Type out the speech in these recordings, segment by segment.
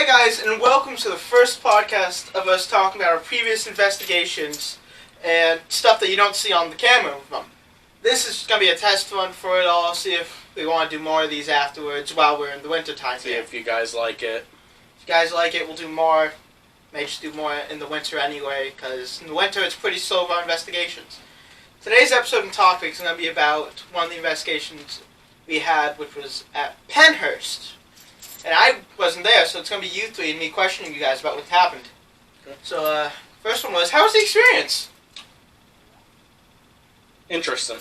Hi guys, and welcome to the first podcast of us talking about our previous investigations and stuff that you don't see on the camera. This is going to be a test run for it all, see if we want to do more of these afterwards while we're in the winter time. See if you guys like it. If you guys like it, we'll do more. May just do more in the winter anyway, because in the winter it's pretty slow for our investigations. Today's episode and topic is going to be about one of the investigations we had, which was at Pennhurst. And I wasn't there, so it's going to be you three and me questioning you guys about what happened. Okay. So, first one was, how was the experience? Interesting.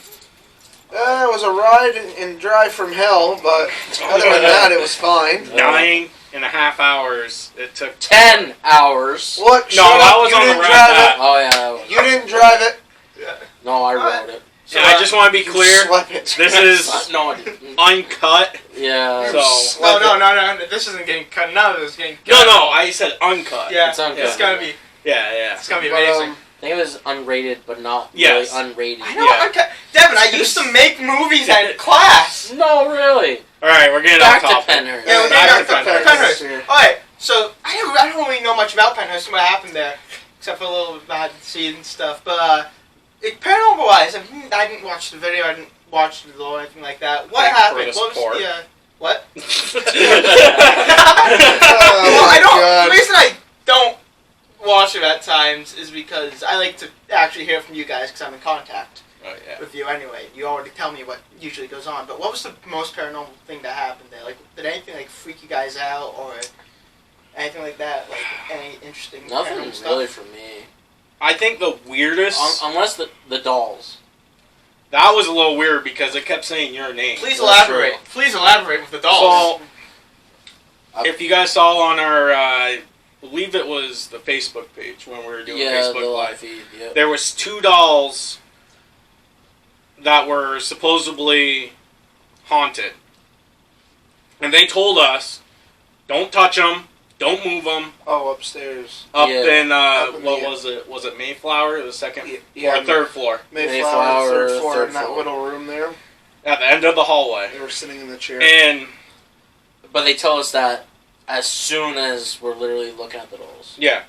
It was a ride and drive from hell, but other than that, it was fine. 9.5 hours. It took 10 hours. What? No, that was on the ride. Oh, yeah. You didn't drive it. Yeah. No, I wrote it. So I just want to be clear. This This is No, I didn't. uncut. Yeah. So No, this isn't getting cut. None of this is getting cut. no, I said uncut. Yeah, It's uncut. it's going to be, Yeah. it's going to be amazing. I think it was unrated, but not Yes. really unrated. I know, Yeah. okay. Devin, I used to make movies at class. No, really. All right, we're getting Back off to topic. Pennhurst. Yeah, we're Back getting to back to Pennhurst. Pennhurst. Alright, so I don't really know much about Pennhurst and what happened there, except for a little behind the scenes and stuff, but paranormal wise, I didn't watch the video, I didn't watch the lore or anything like that. What Thanks for happened? the What support. was the, what? Oh, I don't, God. the reason I don't watch it at times is because I like to actually hear from you guys because I'm in contact Oh, yeah. with you anyway. You already tell me what usually goes on, but what was the most paranormal thing that happened there? Like, did anything like freak you guys out or anything like that? Like any interesting Nothing paranormal stuff? really for me. I think the weirdest. Unless the dolls. That was a little weird because it kept saying your name. Please That's elaborate. true. Please elaborate with the dolls. So, if you guys saw on our, I believe it was the Facebook page when we were doing Yeah, the Facebook live Live. feed. Yep. There was 2 dolls that were supposedly haunted. And they told us, don't touch them, don't move them. Oh, upstairs. Up Yeah. in, Up in what the- was it? Was it Mayflower? The second Yeah, or third floor? Mayflower, third floor, third in that floor. little room there. At the end of the hallway. They were sitting in the chair. And, But they tell us that as soon as we're literally looking at the dolls. yeah.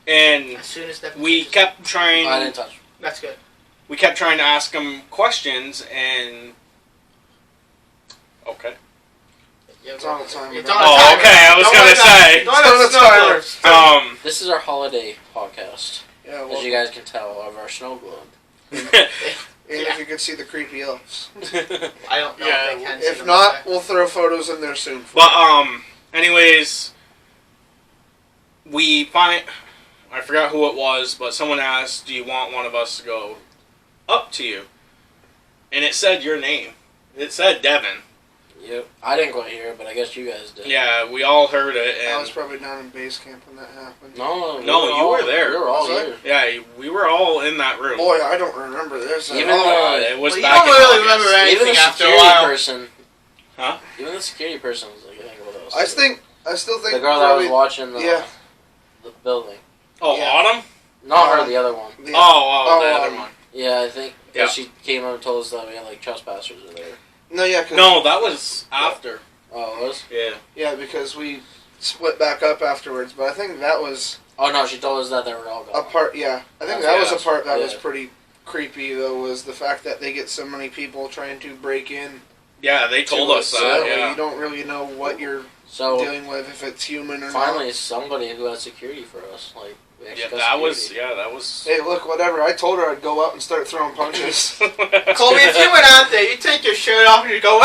And As soon as that we kept trying... I didn't touch them. That's good. We kept trying to ask them questions, and... Okay. Yeah, It's on the timer. It's on Oh, the timer. okay, I was Don't gonna let that- say. don't let It's that on the snow timer. globe. This is our holiday podcast. Yeah, As you guys can tell, of our snow globe. and if you could see the creepy elves. I don't know Yeah, if they can see If them not, up there. we'll throw photos in there soon. For But, anyways, I forgot who it was, but someone asked, do you want one of us to go up to you? And it said your name. It said Devin. Yep. I didn't quite hear it, but I guess you guys did. Yeah, we all heard it, I was and... probably down in base camp when that happened. No, you were there. We were all Was I? here. Yeah, we were all in that room. Boy, I don't remember this at Even all. though- It was Well, you back don't in really August. remember anything Even the after a security while. person. Huh? Even the security person was like, I think what else. I still think the girl that probably, was watching the, yeah. the building. Oh, Yeah. Autumn? Not her, the other one. Yeah. The other um, one. Yeah, I think Yeah. she came up and told us that we had like trespassers in there. No, yeah, cause, No, that was after. Oh, it was? Yeah. yeah, because we split back up afterwards. But I think that was Oh no, she told us that they were all a gone. part. Yeah, I think Yeah, that was a that's- part that was yeah. pretty creepy. Though was the fact that they get so many people trying to break in. Yeah, they told to us it, that, so yeah. you don't really know what you're So dealing with, if it's human or finally, not. somebody who had security for us. Like, we actually Yeah, got that security. was... Hey, look, whatever. I told her I'd go out and start throwing punches. Colby, if you went out there, you take your shirt off and you go,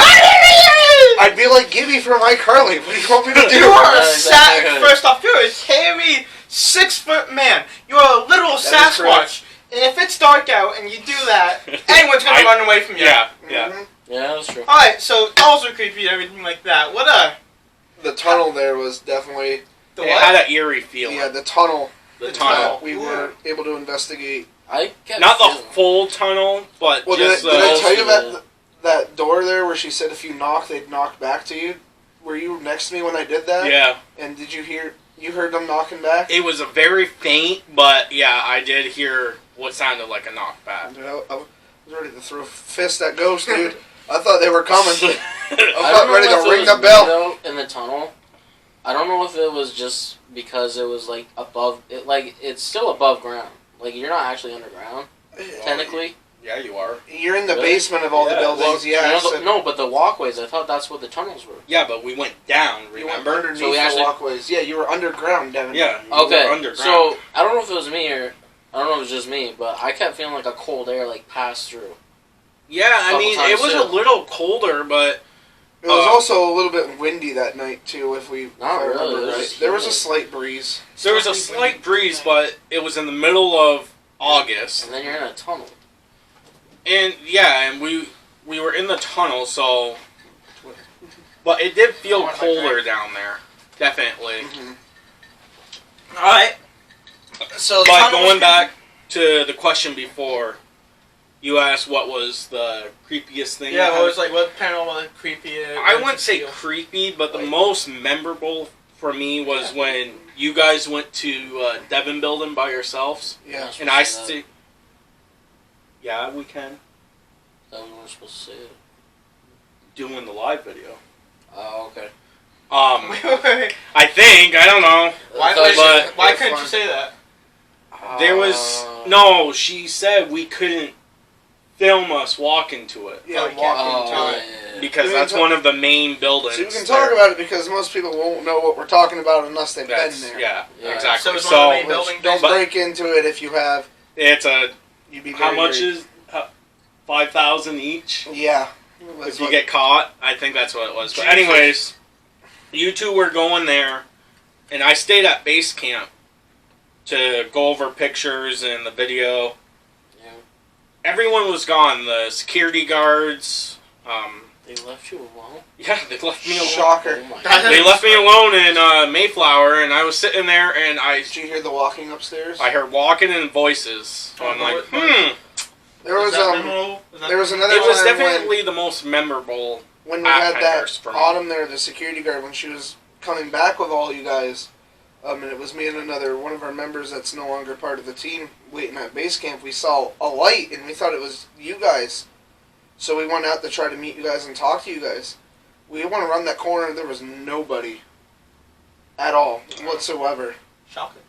I'd be like Gibby from iCarly. What do you want me to do? you are a Yeah, exactly. first off, you're a hairy 6-foot man. You're a literal That is Sasquatch. And if it's dark out and you do that, anyone's gonna run away from you. Yeah, yeah. Mhm. Yeah, that's true. Alright, so dolls are creepy and everything like that. What The tunnel there was definitely the It what? had an eerie feeling. yeah the tunnel. the the tunnel. We were able to investigate. I kept Not the feeling- full tunnel, but Well, just did I tell you most of about that door there where she said if you knock, they'd knock back to you? Were you next to me when I did that? Yeah. And did you hear? You heard them knocking back? It was a very faint, but yeah, I did hear what sounded like a knockback. Dude, I was ready to throw a fist at ghosts, dude. I thought they were coming. I about don't ready know to if it ring was the me, bell. though, in the tunnel. I don't know if it was just because it was like above. It's still above ground. Like you're not actually underground technically. Yeah, you are. You're in the Really? basement of all the Yeah. buildings. You Yeah. know, So no, but the walkways. I thought that's what the tunnels were. Yeah, but we went down, you went remember? underneath So we the actually- walkways. Yeah, you were underground, Devin. Yeah, you Okay, were underground. so I don't know if it was me or I don't know if it was just me, but I kept feeling like a cold air like passed through. yeah, I couple mean, times it was too. a little colder, but It was also a little bit windy that night too, if Not I really, remember it was right. just There was a humid. slight breeze. there was a slight breeze, but it was in the middle of August. And then you're in a tunnel. And yeah, and we were in the tunnel, so... But it did feel colder down there. Definitely. Mm-hmm. Alright. So the But tunnel was going back to the question before, you asked what was the creepiest thing. Yeah, that what was happened. like, what paranormal creepy? I wouldn't say creepy, but the most memorable for me was when you guys went to Devon Building by yourselves. Yeah. And I still... Yeah, we can. That we weren't supposed to say it. Doing the live video. Oh, okay. Wait. I think, I don't know. Why, But- why couldn't you say that? There was... No, she said we couldn't film us walking to it. Yeah, Oh, you can't walking go to into it. it. Because We that's can one of the main buildings. So you can there. talk about it because most people won't know what we're talking about unless they've That's, been there. yeah, Yeah. exactly. So it's one of the main Which, buildings. don't But- break into it if you have. It's a... You'd be How very, much very- is... 5,000 each? Yeah. If you get caught, I think that's what it was. But anyways, you two were going there, and I stayed at base camp to go over pictures and the video. Yeah. Everyone was gone. The security guards. They left you alone? Yeah, they left me alone. Shocker. Oh my They left me alone in Mayflower, and I was sitting there, and Did you hear the walking upstairs? I heard walking and voices. So I'm like, There was that memorable? there was another It was time definitely the most memorable. when we at had that Pennhurst for me. autumn there, the security guard when she was coming back with all you guys. And it was me and another one of our members that's no longer part of the team waiting at base camp. We saw a light and we thought it was you guys. So we went out to try to meet you guys and talk to you guys. We went around that corner, there was nobody at all whatsoever. Shocking.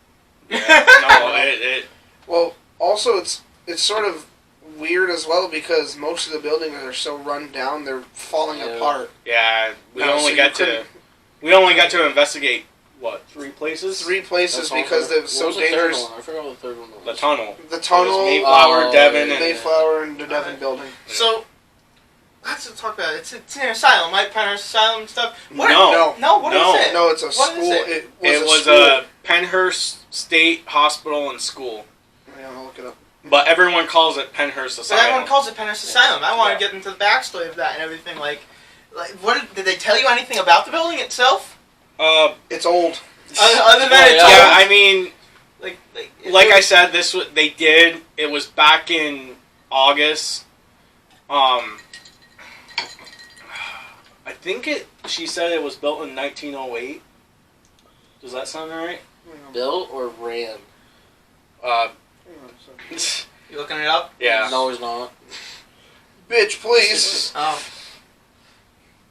Yeah, no, it Well, also it's sort of weird as well because most of the buildings are so run down, they're falling Yeah. apart. yeah. We No, only so got you to couldn't- investigate what 3 places? 3 places That's all because for- they're so what was the third dangerous. one? I forgot what the third one was. The tunnel. The tunnel, Mayflower, Oh, Devon, yeah. and Mayflower, and the Devon building. So, let's talk about it. It's near Asylum, right? Pennhurst Asylum and stuff. What? No. No, what is No. it? No, it's a What is school. it? It was a Pennhurst State Hospital and School, Yeah, I'll look it up. but everyone calls it Pennhurst But Asylum. everyone calls it Pennhurst Asylum. I want Yeah. to get into the backstory of that and everything. Like what did they tell you anything about the building itself? It's old. Other than Oh, it's yeah. Yeah, old? I mean, like it I was- said, they did. It was back in August. I think she said it was built in 1908. Does that sound right? Built or ran? You looking it up? Yeah. No, he's not. Bitch, please. Oh.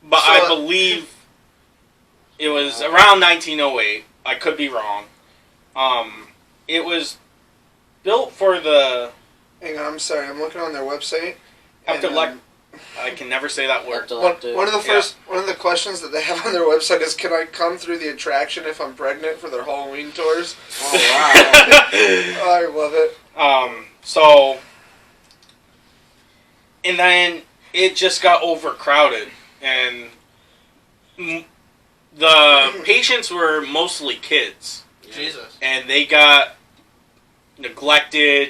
But So, I believe it was around 1908. I could be wrong. It was built for the... Hang on, I'm sorry. I'm looking on their website. and, I can never say that word. one of the questions that they have on their website is, can I come through the attraction if I'm pregnant for their Halloween tours? Oh, wow. I love it. So, and then it just got overcrowded, and the patients were mostly kids, Jesus. and they got neglected,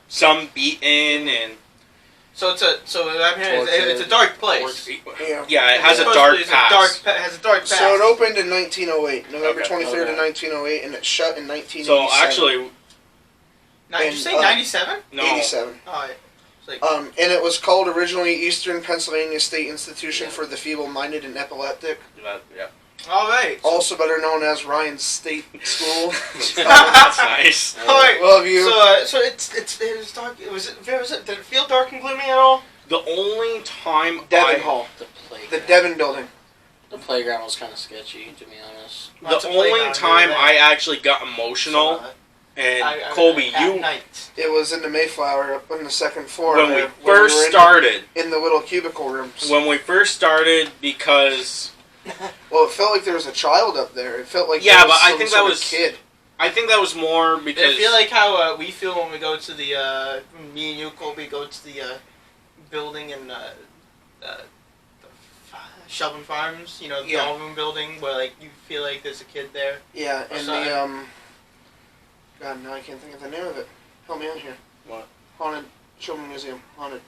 some beaten, and So it's a dark place. yeah, it has a Supposedly dark it's past. has a dark past. So it opened in 1908, November Okay. 23rd of Okay. 1908, and it shut in 1987. So actually, Did you say and, 97? no. 87. Oh, yeah. It's like, And it was called originally Eastern Pennsylvania State Institution for the Feeble-Minded and Epileptic, Yeah. all right. also better known as Ryan's State School. That's nice. All right. Love you. So it was dark. Did it feel dark and gloomy at all? The only time Devon Hall, The plague. the Devon building. The playground was kind of sketchy, to be honest. Lots The of only playground time over I there. actually got emotional, and Colby, at night. It was in the Mayflower up on the second floor. when we there, first were started, in the little cubicle rooms. because Well, it felt like there was a child up there. It felt like Yeah, there was but I some think sort that of was- kid. I think that was more because I feel like how we feel when we go to the me and you, Colby, go to the building in Shelburne Farms. You know, the Yeah. doll room building where like you feel like there's a kid there. Yeah, and Sorry. God, now I can't think of the name of it. Help me out here. What? Haunted Children's Museum. Haunted.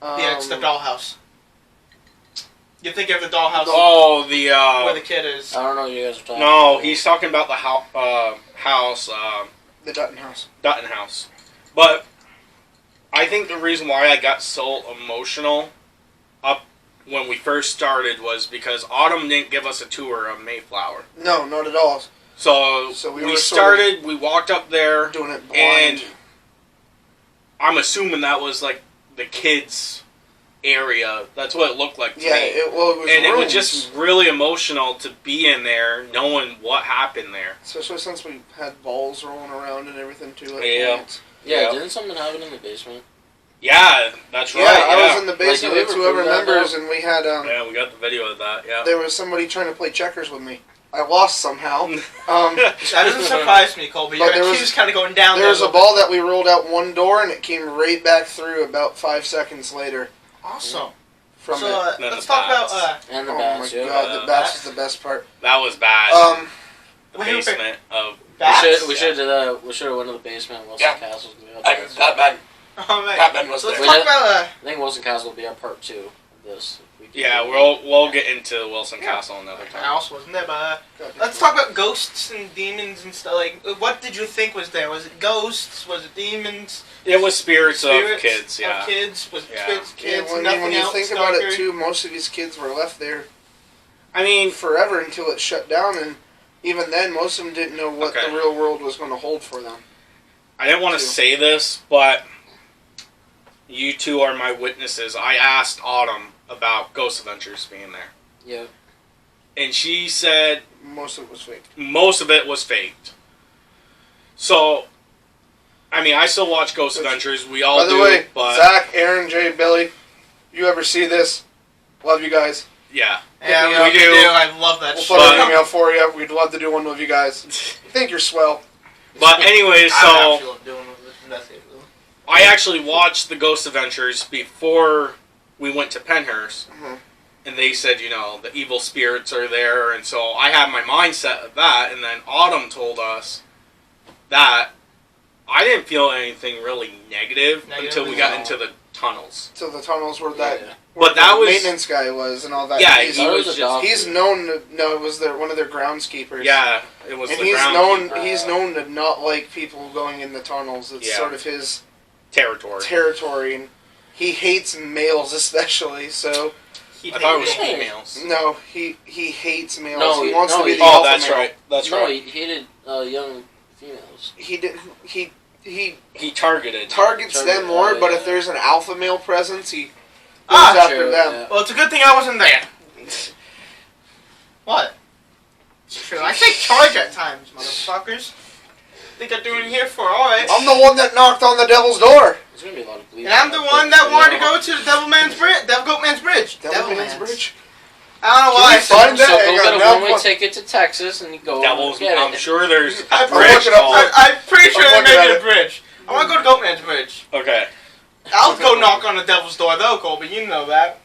Yeah, it's the dollhouse. You think of the dollhouse Oh, where the kid is. I don't know what you guys are talking no, about. he's talking about the house, The Dutton House. Dutton House. But I think the reason why I got so emotional up when we first started was because Autumn didn't give us a tour of Mayflower. No, not at all. So we we were started, we walked up there, Doing it blind. and I'm assuming that was like the kids' area. That's what it looked like to yeah, me. it was And it was rooms. just really emotional to be in there, knowing what happened there. Especially since we had balls rolling around and everything too. At Yeah. points. Yeah, Yeah. didn't something happen in the basement? Yeah, that's Yeah, right. I was in the basement Like, with you ever whoever prove that, remembers, though? and we had Yeah, we got the video of that. Yeah. there was somebody trying to play checkers with me. I lost somehow. That doesn't surprise me, Colby. But Your there was- IQ's kind of going down There was a little ball that we rolled out one door, and it came right back through about 5 seconds later bit. Awesome. from So it. Then let's the talk bats. about And the Oh bats, my yeah. god, the bats is the best part. That was bad. The wait, wait, basement of bats. We should have went to the basement. Wilson Yeah. Castle's gonna be up I there. Batman. Oh man. Batman was So let's there. talk about I think Wilson Castle will be our part 2 of this. if we can yeah. do it. We'll get into Wilson Castle another I time. also wasn't there, but God, let's talk about ghosts and demons and stuff. Like, what did you think was there? Was it ghosts? Was it demons? It was spirits of Spirits kids. Yeah. Of kids? Was it Yeah. kids? Yeah, Kids? when, Nothing when you else? think about darker? it too, most of these kids were left there I mean, forever until it shut down, and even then, most of them didn't know what Okay. the real world was going to hold for them. I didn't want to Too. say this, but you two are my witnesses. I asked Autumn about Ghost Adventures being there, Yeah. and she said Most of it was fake. most of it was faked. So, I mean, I still watch Ghost Which- Adventures. We all By the do, way, but Zach, Aaron, Jay, Billy, you ever see this? Love you guys. yeah. Yeah, Yeah, we we do. do. I love that We'll shit. put But- an email for you. We'd love to do one with you guys. I think you're swell. But anyways, I so actually love doing this investigation. I actually watched the Ghost Adventures before we went to Pennhurst, Mhm. and they said, you know, the evil spirits are there, and so I had my mindset of that, and then Autumn told us that I didn't feel anything really negative until we got no. into the tunnels. So the tunnels where that, Yeah. where But that the was- maintenance guy was and all that. Yeah, he's, he That was a just- doctor. he's known to, no, it was one of their groundskeepers. Yeah, it was And the he's ground he's known to not like people going in the tunnels. It's Yeah. sort of his territory. territory, and he hates males especially. So He I thought it was hated me. females. no, he hates males. No, he wants no, to be he- the Oh, alpha that's male. right. That's No, right. he hated young females. He did he He targeted. targets Target- them more, but yeah. if there's an alpha male presence, he goes Ah, after True, them. yeah. Well, it's a good thing I wasn't there. What? It's true. I take charge at times, motherfuckers. Think I'm doing here for alright. I'm the one that knocked on the devil's door. There's gonna be a lot of bleeding. And I'm the one that wanted to go to the Devil Goat Man's Bridge. Devilman's Bridge. I don't know Can why. we find So that? I go got get a no one-way point. ticket to Texas and you go Devils. get I'm it. sure there's a I'm bridge looking up- called. I'm pretty sure I'm there may looking be at a bridge. I want to go to Goat Man's Bridge. Okay. I'll go knock on the Devil's door though, Colby. You know that.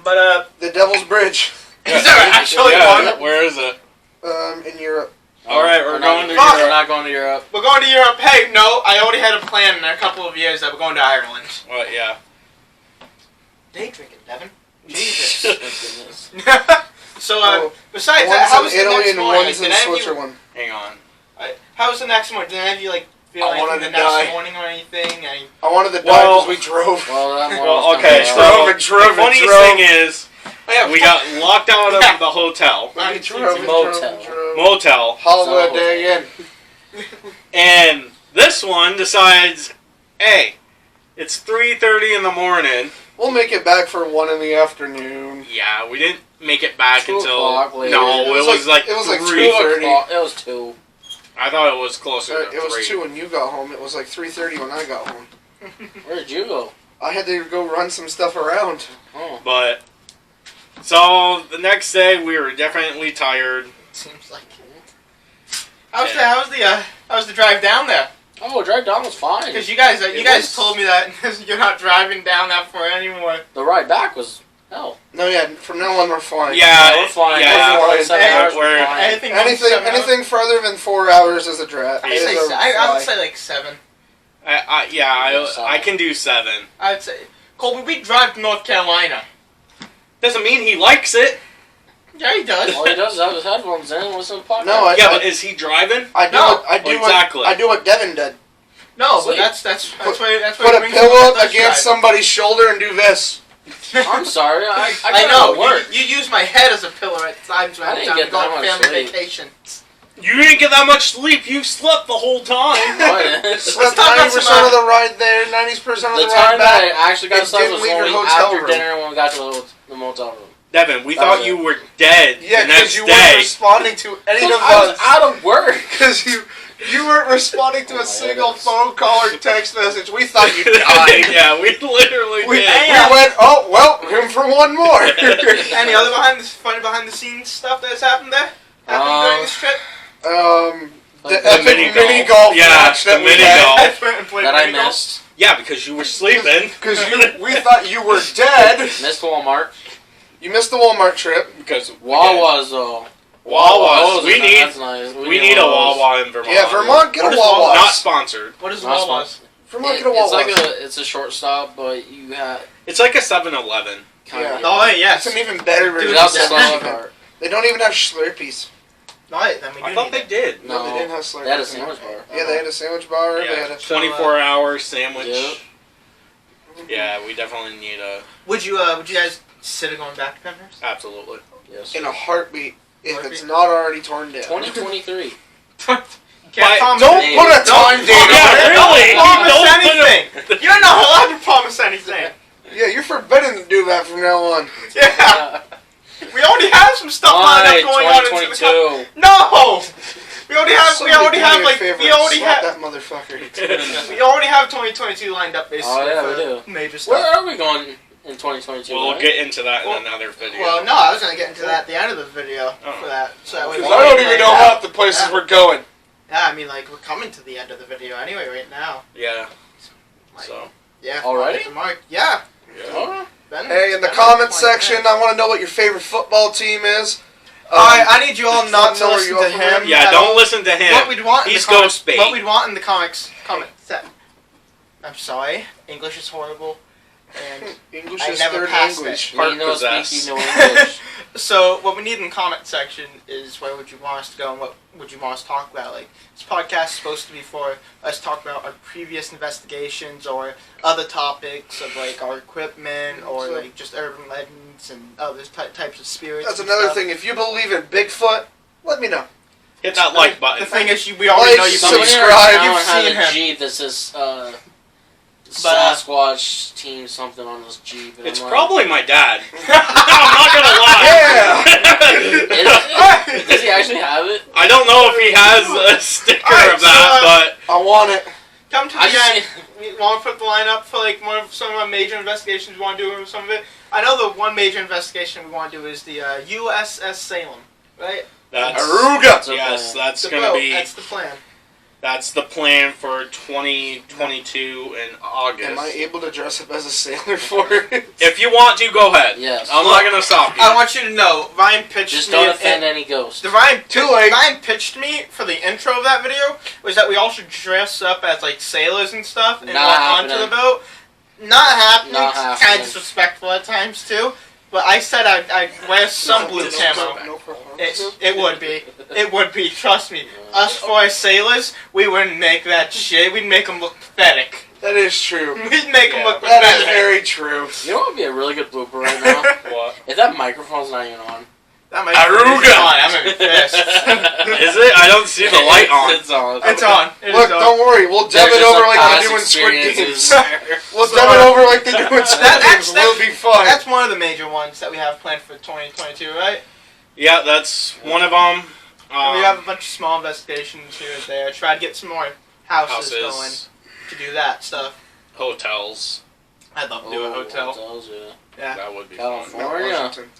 But The Devil's Bridge. is there actually Yeah, one? where is it? In Europe. All right, we're going to Fuck. We're Europe. not going to Europe. We're going to Europe. Hey, no, I already had a plan in a couple of years that we're going to Ireland. Well, yeah. Day drinking, Devin. Jesus. Thank goodness. So, Oh, besides One's that, how in was the Italy next and morning? one's in Did any of you, Switzerland. Hang on. how was the next morning? Did any of you like feel I anything wanted the to next die. morning or anything? I wanted to die Well- because we drove. Well, that more Well, was okay. coming So out. Drove and drove the and funniest drove. thing is, we got locked out of the hotel, We drove and Motel. drove and drove. motel, Holiday Inn. and this one decides, hey, it's 3:30 in the morning. We'll make it back for 1 in the afternoon. Yeah, we didn't make it back 2 until... o'clock later. No, it was like it was like 3. 2:30. It was 2. I thought it was closer to 3. It was 2 when you got home. It was like 3:30 when I got home. Where did you go? I had to go run some stuff around. Oh. But... So, the next day, we were definitely tired. Seems like it. How's the drive down there? Oh, drive down was fine. Because you guys was- told me that you're not driving down that far anymore. The ride back was hell. No, yeah. From now on, we're fine. Yeah, we're fine. Yeah, We're fine. 7 hours, We're- we're fine. Anything further than 4 hours is a drag. I would say like 7. I can do 7. I'd say, Colby, we drive to North Carolina. Doesn't mean he likes it. Yeah, he does. All he does is have his headphones in and listen to podcasts. No, Yeah, but is he driving? I do. No. Exactly. I do what Devin did. No, Sleep. but that's Put what a brings pillow him up to against somebody's shoulder and do this. I'm sorry. I I know. Work. You use my head as a pillow at times when I I'm didn't down get going that on much family sleep. vacation. You didn't get that much sleep. You slept the whole time. What? Slept talk about 90% some, of the ride there, 90% of The the time ride that back. I actually got and slept didn't was leave your only hotel after room. dinner when we got to the motel room. Devin, we That thought was you it. were dead Yeah, the next because you weren't day. responding to any of I was us. out of work. Because you weren't responding to Oh a my single goodness. phone call or text message. We thought you died. Yeah, we literally We did. went, oh, well, room for one more. Any other funny behind the scenes stuff that's happened there? Happened during this trip? The The epic mini mini golf Yeah, match the that we mini had. golf. I went and played That I mini golf. missed. Yeah, because you were sleeping. Because we thought you were dead. Missed Walmart. You missed the Walmart trip. Because Wawa's though. Wawa's. We need That's nice. we need a Wawa in Vermont. Yeah, Vermont, get What a is Wawa. Not sponsored. What is Not Wawa's? Vermont, get a Wawa. It's a short stop, but you have It's like a 7-Eleven. kind Yeah. of. Oh, wait, yes. It's an even better version. Dude, of that's that. the part. They don't even have Slurpees. No, wait, then we do I thought need they did. No, No, they didn't have Slurpees. they had a sandwich bar. Yeah, they had a sandwich bar. They had Yeah, a 24-hour sandwich. Yep. Yeah, we definitely need a... Would you guys consider going back to Pennhurst? Absolutely. Yes. in a heartbeat if Heartbeat? it's not already torn down. 2023. Can't But promise Don't anything. put a time date on Yeah, it. really. Don't promise Don't put anything. You're not allowed to promise anything. Yeah, you're forbidden to do that from now on. Yeah. We already have some stuff lined up going on into the 2022. No. We already have. Somebody do me a favor We and already slap have. that motherfucker. We already have 2022 lined up basically. Oh, yeah, for we do. Major stuff. Where are we going in 2022? We'll right? get into that Well- in another video. Well, no, I was gonna get into that at the end of the video Oh. for that. So that way Because we I don't can even lay know it out. half the places Yeah. we're going. Yeah, I mean, like we're coming to the end of the video anyway right now. Yeah. Like, So. yeah. Already? hit the mark. Yeah. Oh, Ben, Hey, in the Ben comment was playing section, that. I want to know what your favorite football team is. Alright, I need you all not to know where listen you to are from him. him. Yeah, at don't all. listen to him. What we'd want in He's the comics, ghost bait. what we'd want in the comics comment set. I'm sorry, English is horrible, and English I is never third passed language. me Part no possessed. speaking no English. so what we need in the comment section is where would you want us to go and what would you want us to talk about. Like this podcast is supposed to be for us to talk about our previous investigations or other topics of like our equipment or So- like just urban legends and other types of spirits. That's and another stuff. thing. If you believe in Bigfoot, let me know. Hit that like button. The thing is, we already Like, know you've Somebody seen in our subscribe. town You've had seen a him. Jeep that says But, Sasquatch team something on this Jeep. And It's I'm probably my dad. I'm not gonna lie. Like, does he actually have it? I don't know if he has a sticker Alright, of that, I want it. Come to I the just end. We want to put the line up for like some of our major investigations we want to do or some of it. I know the one major investigation we want to do is the USS Salem, right? but that's Aruga. That's a yes, plan. that's The gonna boat, be that's the plan. that's the plan for 2022 in August. Am I able to dress up as a sailor for it? If you want to, go ahead. Yes. I'm not gonna stop you. I want you to know, Ryan pitched Just me. don't offend any ghosts. The Ryan Too late. Ryan pitched me for the intro of that video was that we all should dress up as like sailors and stuff and Not walk onto happening. the boat. Not happening. Not It's kind happening. of disrespectful at times too. But I said I'd wear some blue camo. No, It would be. It would be. Trust me. Us four sailors, we wouldn't make that shit. We'd make them look pathetic. That is true. We'd make them Yeah. look That is pathetic. very true. You know what would be a really good blooper right now? What? If that microphone's not even on. That might Aruga. be on. I'm gonna be pissed. Is it? I don't see the light on. It's on. It's on. It Look, is on. don't worry. We'll dub There's it just over some like past they do in Squid experiences Games. there. We'll So, dub it over like they do in Squid that's- Games. We'll be fine. That's one of the major ones that we have planned for 2022, right? Yeah, that's one of them. And we have a bunch of small investigations here and there. Try to get some more houses going houses, to do that stuff. hotels. I'd love to do a hotel. Hotels, yeah. Yeah. That would be fun. California. Mount Washington.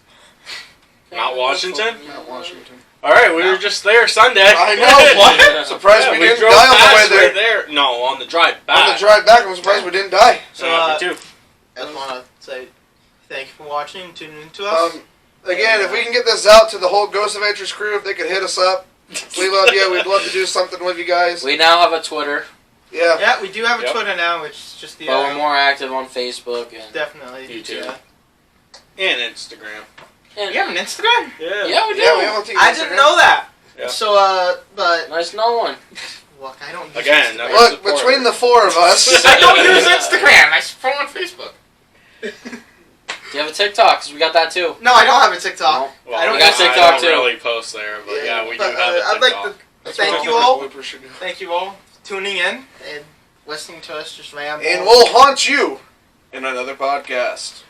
Mount Washington? Mount Washington. All right, we were just there Sunday. I know. What? Surprised we didn't die on the way there. Right there. No, on the drive back. On the drive back, I'm surprised we didn't die. So, me too. I just want to say thank you for watching and tuning in to us. Again, if we can get this out to the whole Ghost Adventures crew, if they could hit us up, we love you. We'd love to do something with you guys. We now have a Twitter, Yeah. Yeah, we do have a Yep. Twitter now, which is just the but we're more active on Facebook and definitely YouTube. Yeah. And Instagram. You have an Instagram? Yeah. Yeah, we do. Yeah, we have a team I Instagram. didn't know that. Yeah. So, but Nice knowing. look, I don't use Again, Instagram. Look, between the four of us. I don't use Instagram. I scroll on Facebook. Do you have a TikTok? 'Cause we got that too. No, I don't have a TikTok. No. Well, I don't We got use TikTok I don't too. really post there, but yeah, we do But, have a I'd TikTok. like to That's thank where you our all. bloopers should go. Thank you all for tuning in and listening to us just ramble. And we'll haunt you in another podcast.